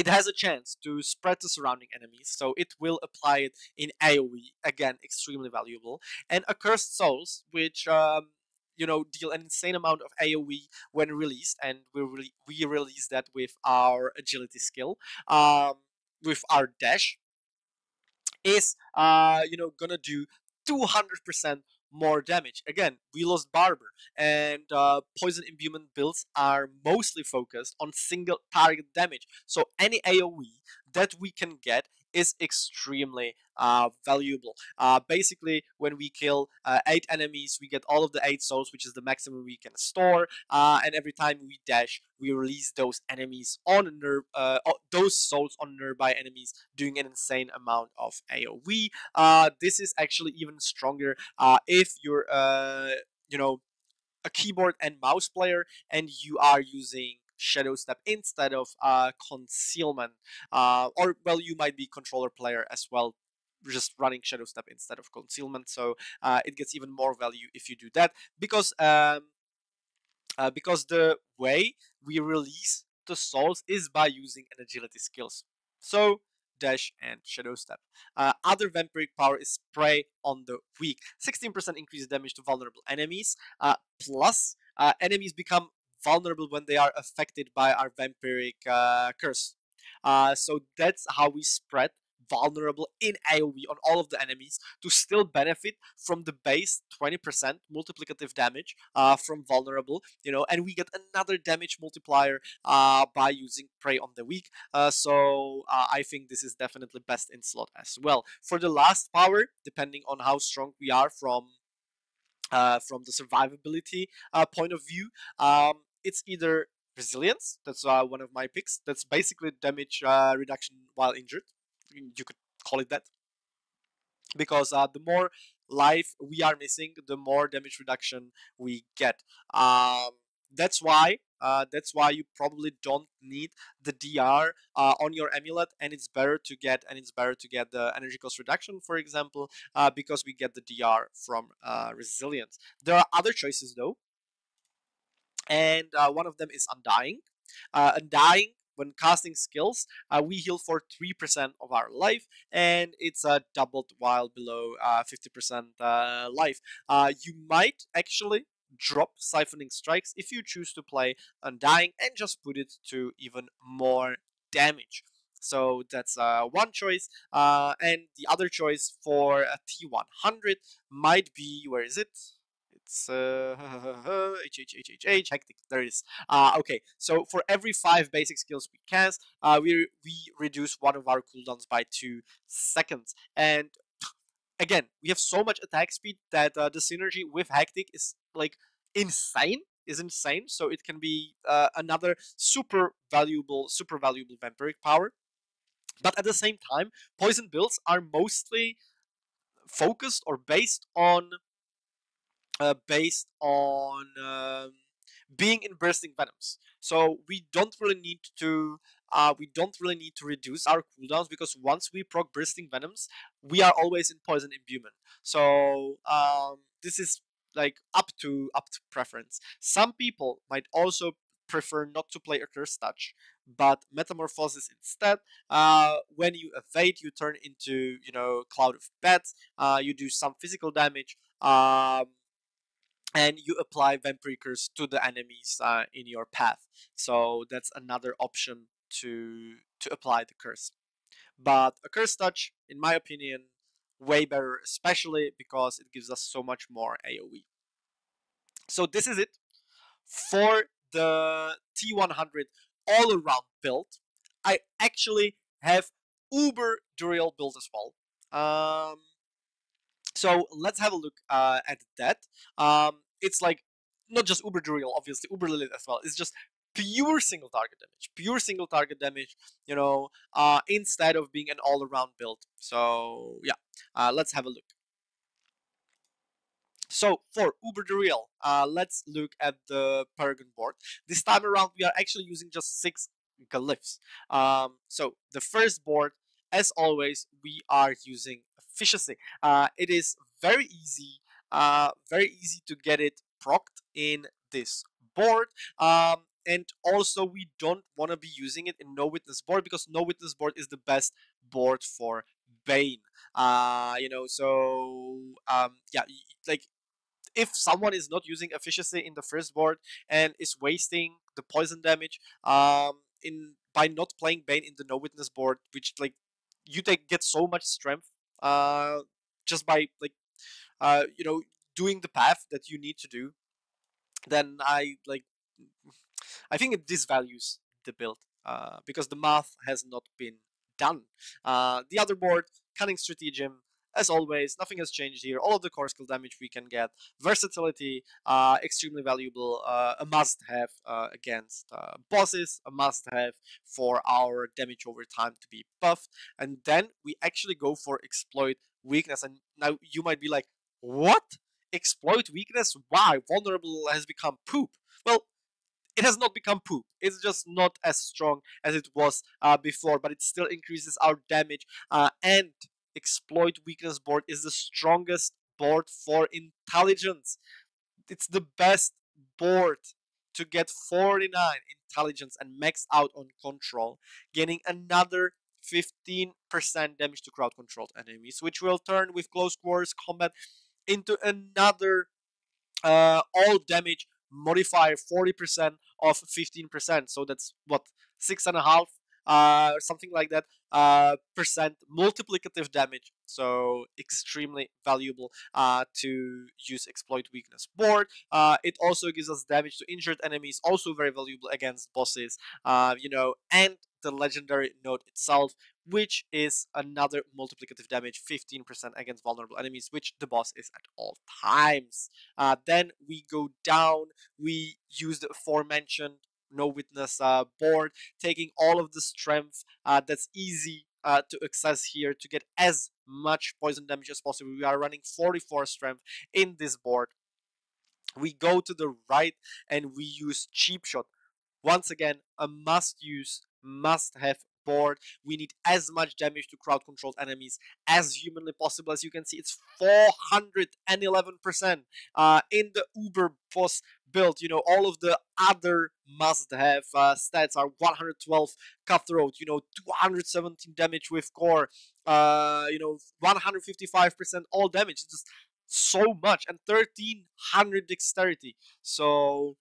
has a chance to spread to surrounding enemies, so it will apply it in AoE. Again, extremely valuable. And Accursed Souls, which you know, deal an insane amount of AoE when released, and we release that with our agility skill, with our dash, is you know, gonna do 200% more damage. Again, we lost Barber, and poison imbuement builds are mostly focused on single target damage. So any AoE that we can get is extremely valuable. Basically, when we kill 8 enemies, we get all of the 8 souls, which is the maximum we can store. And every time we dash, we release those enemies on those souls on nearby enemies, doing an insane amount of AOE. This is actually even stronger if you're, you know, a keyboard and mouse player and you are using shadow step instead of concealment, or well, you might be controller player as well, just running shadow step instead of concealment. So it gets even more value if you do that, because the way we release the souls is by using an agility skills. So dash and shadow step. Other vampiric power is spray on the weak. 16% increased damage to vulnerable enemies. Plus, enemies become vulnerable when they are affected by our vampiric curse. So that's how we spread vulnerable in AoE on all of the enemies to still benefit from the base 20% multiplicative damage from vulnerable, and we get another damage multiplier by using Prey on the Weak. So I think this is definitely best in slot as well. For the last power, depending on how strong we are from the survivability point of view, it's either resilience. That's one of my picks. That's basically damage reduction while injured. You could call it that, because the more life we are missing, the more damage reduction we get. Um, that's why you probably don't need the DR on your amulet, and it's better to get the energy cost reduction, for example, because we get the DR from resilience. There are other choices though, and one of them is Undying. Undying, when casting skills, we heal for 3% of our life, and it's doubled while below 50% life. You might actually drop Siphoning Strikes if you choose to play Undying and just put it to even more damage. So that's one choice. And the other choice for a T100 might be, where is it? It's hectic. There it is. Okay, so for every 5 basic skills we cast, we reduce one of our cooldowns by 2 seconds. And again, we have so much attack speed that the synergy with hectic is like insane. Is insane. So it can be another super valuable vampiric power. But at the same time, poison builds are mostly focused or based on being in bursting venoms. So we don't really need to reduce our cooldowns, because once we proc bursting venoms, we are always in poison imbuement. So this is like up to preference. Some people might also prefer not to play a curse touch, but metamorphosis instead. When you evade, you turn into cloud of bats. You do some physical damage. And you apply Vampiric Curse to the enemies in your path. So that's another option to apply the curse. But a curse touch, in my opinion, way better, especially because it gives us so much more AoE. So this is it for the T100 all around build. I actually have Uber Duriel build as well. So let's have a look at that. It's like not just Uber Duriel, obviously Uber Lilith as well. It's just pure single target damage, instead of being an all-around build. So yeah, let's have a look. So for Uber Duriel, let's look at the Paragon board. This time around, we are actually using just 6 glyphs. So the first board, as always, we are using efficiency. It is very easy to get it procced in this board. And also, we don't want to be using it in no witness board, because no witness board is the best board for Bane. Yeah, like if someone is not using efficiency in the first board and is wasting the poison damage in by not playing Bane in the no witness board, which like get so much strength just by doing the path that you need to do, then I think it disvalues the build because the math has not been done. The other board, Cunning Stratagem, as always, nothing has changed here. All of the core skill damage we can get. Versatility, extremely valuable. A must-have against bosses. A must-have for our damage over time to be buffed. And then we actually go for Exploit Weakness. And now you might be like, what? Exploit Weakness? Why? Vulnerable has become poop. Well, it has not become poop. It's just not as strong as it was before, but it still increases our damage. And Exploit Weakness board is the strongest board for intelligence. It's the best board to get 49 intelligence and max out on control, gaining another 15% damage to crowd controlled enemies, which will turn with close quarters combat into another all damage modifier 40% of 15%. So that's what, 6.5, something like that, percent multiplicative damage. So extremely valuable to use Exploit Weakness board. It also gives us damage to injured enemies, also very valuable against bosses, and the legendary node itself, which is another multiplicative damage, 15% against vulnerable enemies, which the boss is at all times. Then we go down, we use the aforementioned no witness board, taking all of the strength that's easy to access here to get as much poison damage as possible. We are running 44 strength in this board. We go to the right and we use Cheap Shot. Once again, a must use, must have board. We need as much damage to crowd controlled enemies as humanly possible. As you can see, it's 411% in the Uber boss build. All of the other must have stats are 112 cutthroat, 217 damage with core, 155% all damage. It's just so much, and 1300 dexterity. So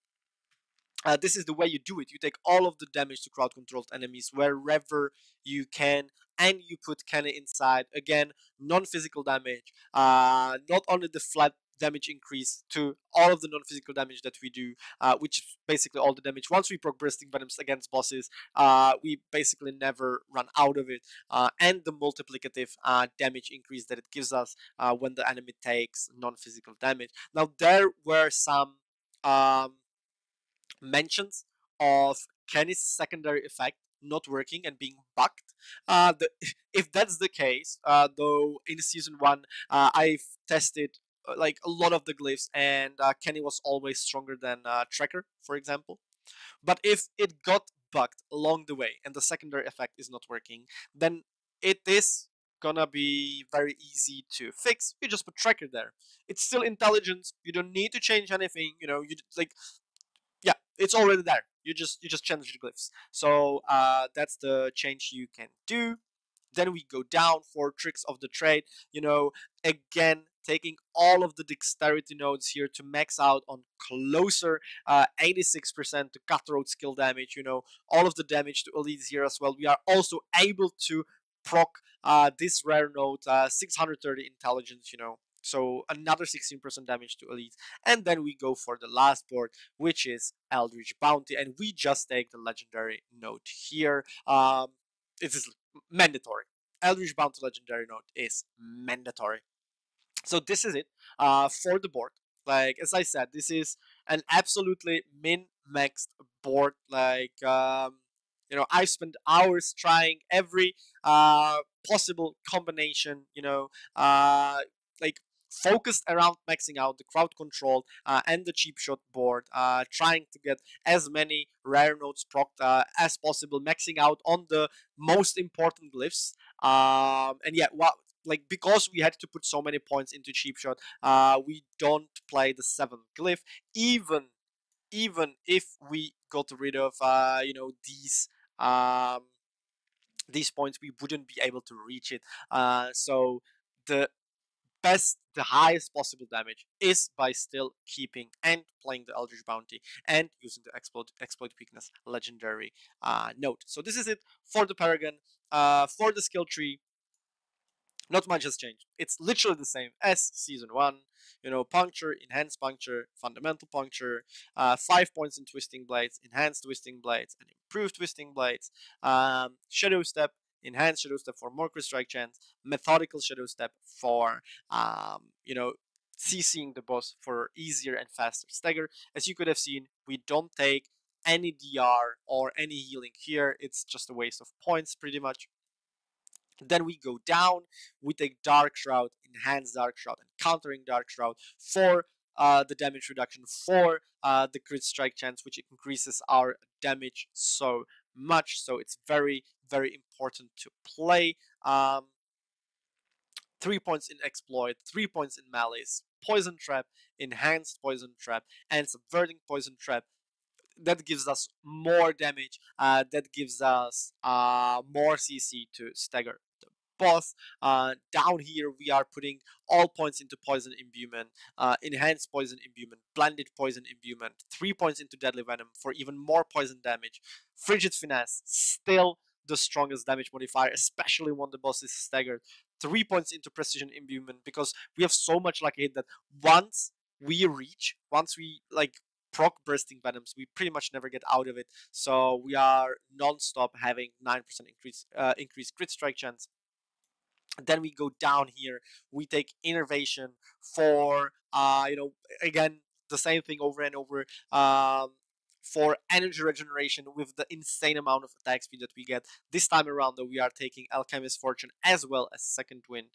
this is the way you do it. You take all of the damage to crowd controlled enemies wherever you can, and you put Kenny inside. Again, non-physical damage, not only the flat damage increase to all of the non-physical damage that we do, which is basically all the damage. Once we proc Bursting Venoms against bosses, we basically never run out of it, and the multiplicative damage increase that it gives us when the enemy takes non-physical damage. Now, there were some mentions of Kenny's secondary effect not working and being bugged. If that's the case, though in season 1 I've tested like a lot of the glyphs, and Kenny was always stronger than Tracker, for example. But if it got bugged along the way and the secondary effect is not working, then it is gonna be very easy to fix. You just put Tracker there. It's still intelligence. You don't need to change anything. You like, yeah, it's already there. You just change the glyphs. So that's the change you can do. Then we go down for tricks of the trade. Again, taking all of the dexterity nodes here to max out on closer, 86% to cutthroat skill damage. All of the damage to elites here as well. We are also able to proc this rare node, 630 intelligence. So another 16% damage to elites. And then we go for the last board, which is Eldritch Bounty, and we just take the legendary note here. It is mandatory. Eldritch Bounty legendary note is mandatory. So this is it for the board. Like, as I said, this is an absolutely min-maxed board. Like, I've spent hours trying every possible combination, like focused around maxing out the crowd control and the cheap shot board, trying to get as many rare nodes procced as possible, maxing out on the most important glyphs. And yeah, like, because we had to put so many points into cheap shot, we don't play the 7th glyph, even if we got rid of these points, we wouldn't be able to reach it. So the highest possible damage is by still keeping and playing the Eldritch Bounty and using the exploit weakness legendary note. So this is it for the Paragon. For the skill tree, not much has changed. It's literally the same as season 1. Puncture, enhanced puncture, fundamental puncture, 5 points in twisting blades, enhanced twisting blades, and improved twisting blades, shadow step, enhanced shadow step for more crit strike chance, methodical shadow step for CCing the boss for easier and faster stagger. As you could have seen, we don't take any DR or any healing here. It's just a waste of points pretty much. Then we go down, we take Dark Shroud, Enhanced Dark Shroud, and Countering Dark Shroud for the damage reduction, for the crit strike chance, which increases our damage so much. So it's very, very important to play. 3 points in Exploit, 3 points in Malice, Poison Trap, Enhanced Poison Trap, and Subverting Poison Trap. That gives us more damage, that gives us more CC to stagger the boss. Down here we are putting all points into Poison Imbuement, Enhanced Poison Imbuement, Blended Poison Imbuement, 3 points into Deadly Venom for even more poison damage. Frigid Finesse, still the strongest damage modifier, especially when the boss is staggered. 3 points into Precision Imbuement, because we have so much luck hit that once we like proc bursting venoms, we pretty much never get out of it. So we are non-stop having 9% increased crit strike chance. Then we go down here, we take innervation for again the same thing over and over, for energy regeneration with the insane amount of attack speed that we get. This time around though, we are taking Alchemist Fortune as well as Second Wind.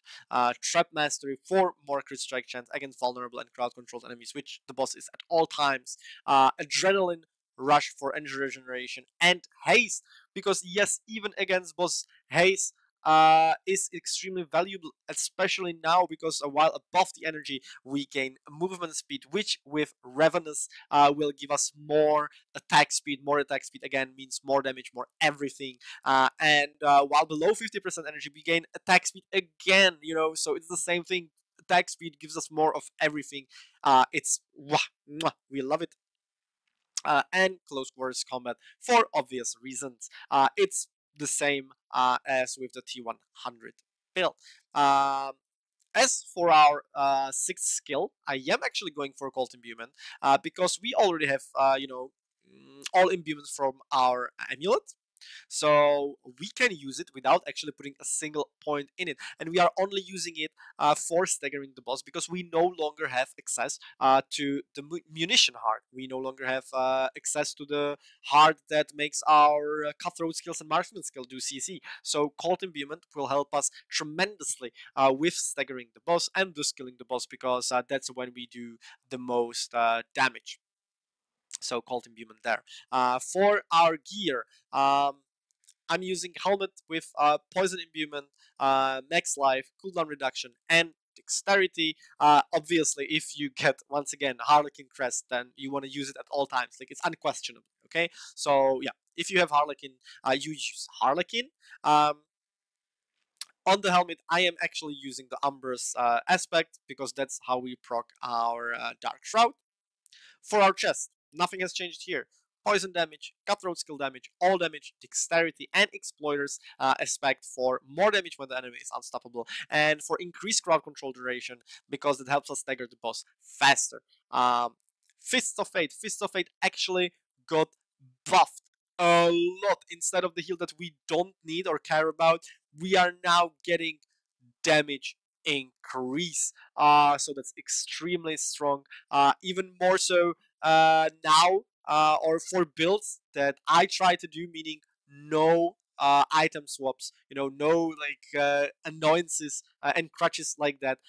Trap Mastery for more crit strike chance against vulnerable and crowd controlled enemies, which the boss is at all times. Adrenaline Rush for energy regeneration, and Haste, because yes, even against boss, Haste is extremely valuable, especially now, because while above the energy we gain movement speed, which with Ravenous will give us more attack speed. More attack speed again means more damage, more everything. And while below 50% energy, we gain attack speed again. So it's the same thing. Attack speed gives us more of everything. It's we love it. And close quarters combat for obvious reasons. It's the same as with the T100 build. As for our sixth skill, I am actually going for Cold Imbuement, because we already have, all imbuements from our amulet. So we can use it without actually putting a single point in it. And we are only using it for staggering the boss, because we no longer have access to the munition heart. We no longer have access to the heart that makes our cutthroat skills and marksman skill do CC. So Cold Imbuement will help us tremendously with staggering the boss and thus killing the boss, because that's when we do the most damage. So Cold Imbuement there. For our gear, I'm using Helmet with Poison Imbuement, Max Life, Cooldown Reduction, and Dexterity. Obviously, if you get, once again, Harlequin Crest, then you want to use it at all times. Like, it's unquestionable, okay? So, yeah, if you have Harlequin, you use Harlequin. On the helmet, I am actually using the Umbrous aspect, because that's how we proc our Dark Shroud. For our chest, nothing has changed here. Poison damage, cutthroat skill damage, all damage, dexterity, and exploiters aspect for more damage when the enemy is unstoppable, and for increased crowd control duration, because it helps us stagger the boss faster. Fists of Fate. Fists of Fate actually got buffed a lot. Instead of the heal that we don't need or care about, we are now getting damage increase. So that's extremely strong. Even more so now, or for builds that I try to do, meaning no item swaps, no annoyances and crutches like that.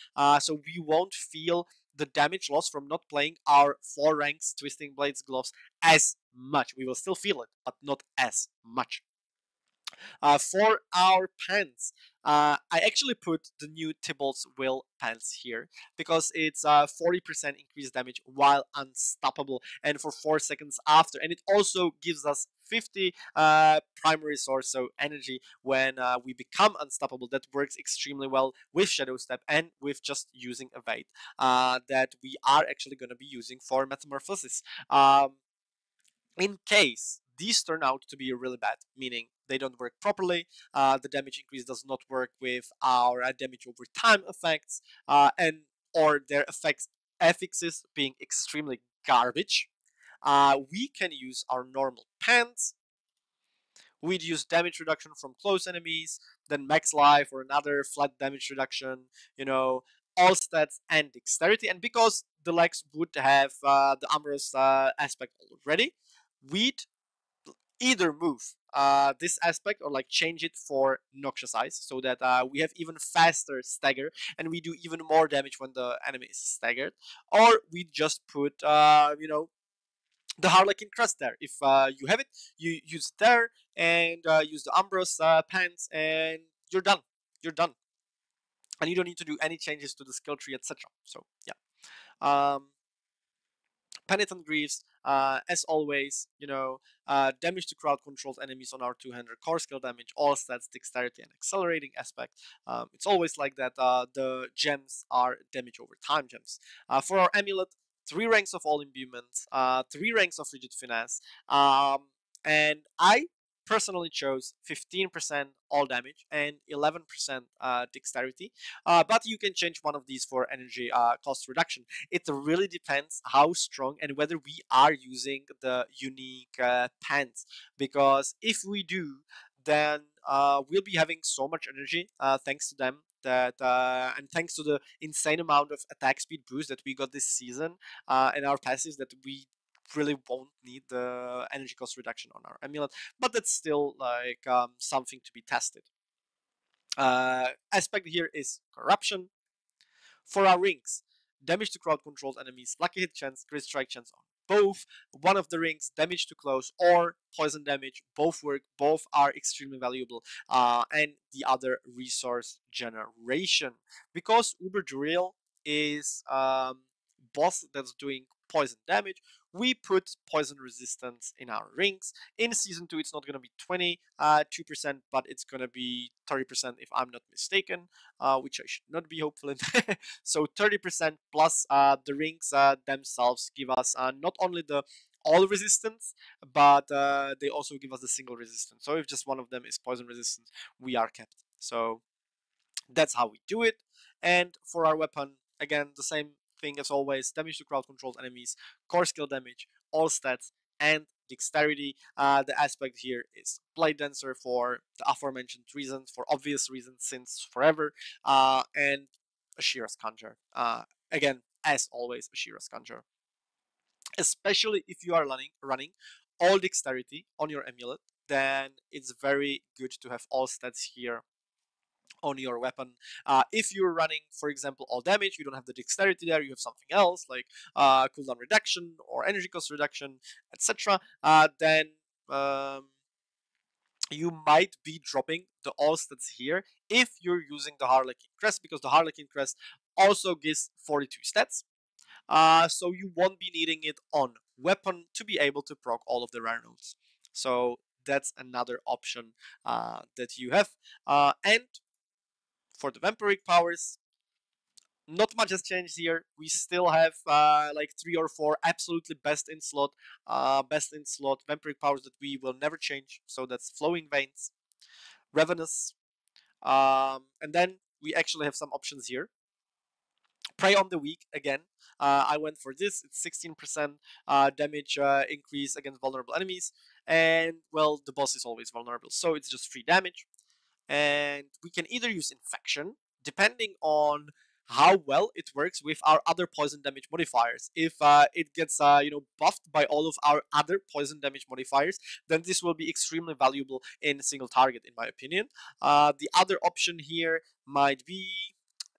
So we won't feel the damage loss from not playing our 4 ranks Twisting Blades gloves as much. We will still feel it, but not as much. For our pants, I actually put the new Tybalt's Will pants here, because it's 40% increased damage while unstoppable, and for 4 seconds after. And it also gives us 50 primary source, so energy, when we become unstoppable. That works extremely well with Shadow Step and with just using Evade, that we are actually going to be using for Metamorphosis. In case these turn out to be really bad, meaning they don't work properly, the damage increase does not work with our damage over time effects, and or their affixes being extremely garbage, we can use our normal pants, We'd use damage reduction from close enemies, then max life or another flat damage reduction, all stats and dexterity. And because the legs would have the amorous aspect already, we'd either move this aspect or like change it for noxious eyes so that we have even faster stagger and we do even more damage when the enemy is staggered, or we just put the Harlequin crest there. If you have it, you use it there and use the Ambrose pants, and you're done. You're done, and you don't need to do any changes to the skill tree, etc. So yeah. Um, Penitent Greaves, as always, damage to crowd controlled enemies on our 200 core skill damage, all stats, dexterity, and accelerating aspect. It's always like that. The gems are damage over time gems. For our amulet, 3 ranks of all imbuements, 3 ranks of rigid finesse, and I personally chose 15% all damage and 11% dexterity, but you can change one of these for energy cost reduction. It really depends how strong and whether we are using the unique pants, because if we do, then we'll be having so much energy thanks to them that and thanks to the insane amount of attack speed boost that we got this season and our passives, that we really won't need the energy cost reduction on our amulet, but that's still like something to be tested. Aspect here is corruption. For our rings, damage to crowd controlled enemies, lucky hit chance, crit strike chance on both. One of the rings, damage to close or poison damage, both work, both are extremely valuable. And the other, resource generation. Because Uber Duriel is boss that's doing poison damage, we put poison resistance in our rings. In season 2, it's not going to be 22%, but it's going to be 30% if I'm not mistaken, which I should not be hopeful in. So 30% plus the rings themselves give us not only the all resistance, but they also give us the single resistance. So if just one of them is poison resistant, we are kept. So that's how we do it. And for our weapon, again, the same thing as always: damage to crowd controlled enemies, core skill damage, all stats, and dexterity. The aspect here is Blade Dancer for the aforementioned reasons, for obvious reasons since forever, and Ashira's Conjure. Again, as always, Ashira's Conjure. Especially if you are running all dexterity on your amulet, then it's very good to have all stats here on your weapon. If you're running, for example, all damage, you don't have the dexterity there, you have something else like cooldown reduction or energy cost reduction, etc. Then you might be dropping the all stats here if you're using the Harlequin Crest, because the Harlequin Crest also gives 42 stats. So you won't be needing it on weapon to be able to proc all of the rare nodes. So that's another option that you have. And for the vampiric powers, not much has changed here. We still have like 3 or 4 absolutely best in slot vampiric powers that we will never change. So that's Flowing Veins, Ravenous, and then we actually have some options here. Prey on the Weak again. I went for this. It's 16% damage increase against vulnerable enemies, and well, the boss is always vulnerable, so it's just 3 damage. And we can either use Infection, depending on how well it works with our other poison damage modifiers. If it gets buffed by all of our other poison damage modifiers, then this will be extremely valuable in single target, in my opinion. The other option here might be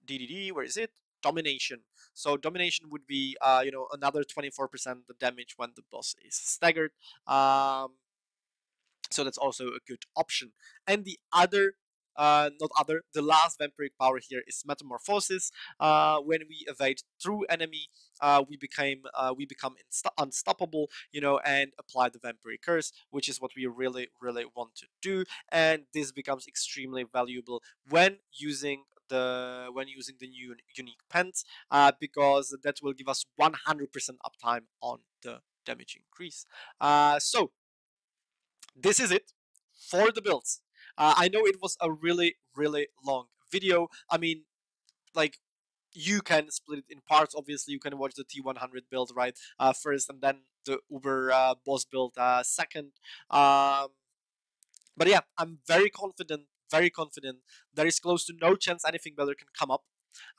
DDD. Where is it? Domination. So domination would be another 24% the damage when the boss is staggered. So that's also a good option. And the other, the last vampiric power here is Metamorphosis. When we evade through enemy, we become unstoppable, and apply the vampiric curse, which is what we really, really want to do. And this becomes extremely valuable when using the new unique pants, because that will give us 100% uptime on the damage increase. So this is it for the builds. I know it was a really, really long video. I mean, like, you can split it in parts. Obviously, you can watch the T100 build right first, and then the Uber boss build second. But yeah, I'm very confident. There is close to no chance anything better can come up.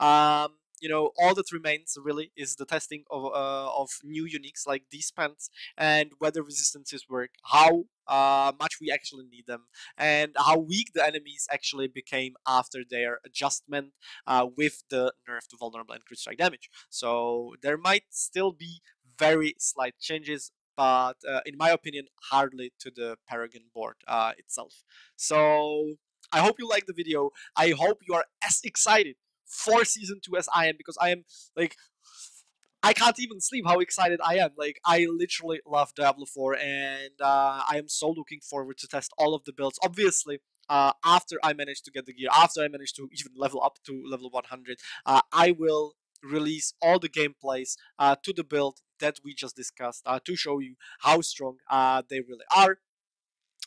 All that remains really is the testing of new uniques like these pants and whether resistances work, how much we actually need them, and how weak the enemies actually became after their adjustment with the nerf to vulnerable and crit strike damage. So there might still be very slight changes, but in my opinion, hardly to the Paragon board itself. So I hope you like the video. I hope you are as excited for season 2 as I am, because I am like, I can't even sleep how excited I am. Like, I literally love Diablo 4, and I am so looking forward to test all of the builds. Obviously, after I manage to get the gear, after I manage to even level up to level 100, I will release all the gameplays to the build that we just discussed to show you how strong they really are.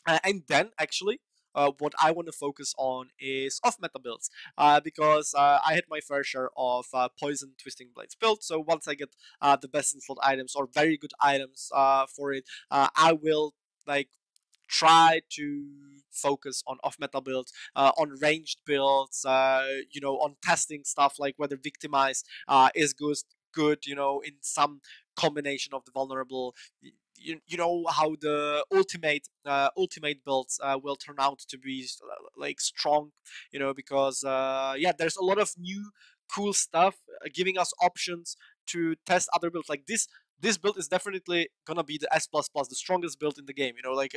And then actually, what I want to focus on is off meta builds, because I had my fair share of poison twisting blades built. So once I get the best in slot items or very good items for it, I will like try to focus on off meta builds, on ranged builds, on testing stuff like whether victimize is good, in some combination of the vulnerable. You know how the ultimate builds will turn out to be like strong, because yeah, there's a lot of new cool stuff giving us options to test other builds. Like this build is definitely gonna be the S plus plus, the strongest build in the game. Like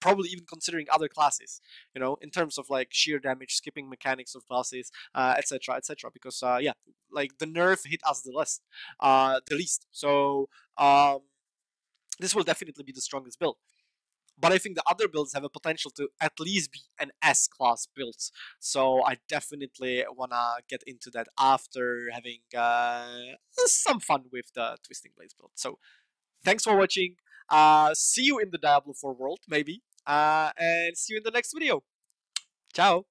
probably even considering other classes. In terms of like sheer damage, skipping mechanics of classes, etc., etc. Because yeah, like the nerf hit us the least. So this will definitely be the strongest build. But I think the other builds have a potential to at least be an S class build. So I definitely wanna get into that after having some fun with the Twisting Blades build. So thanks for watching. See you in the Diablo 4 world, maybe. And see you in the next video. Ciao.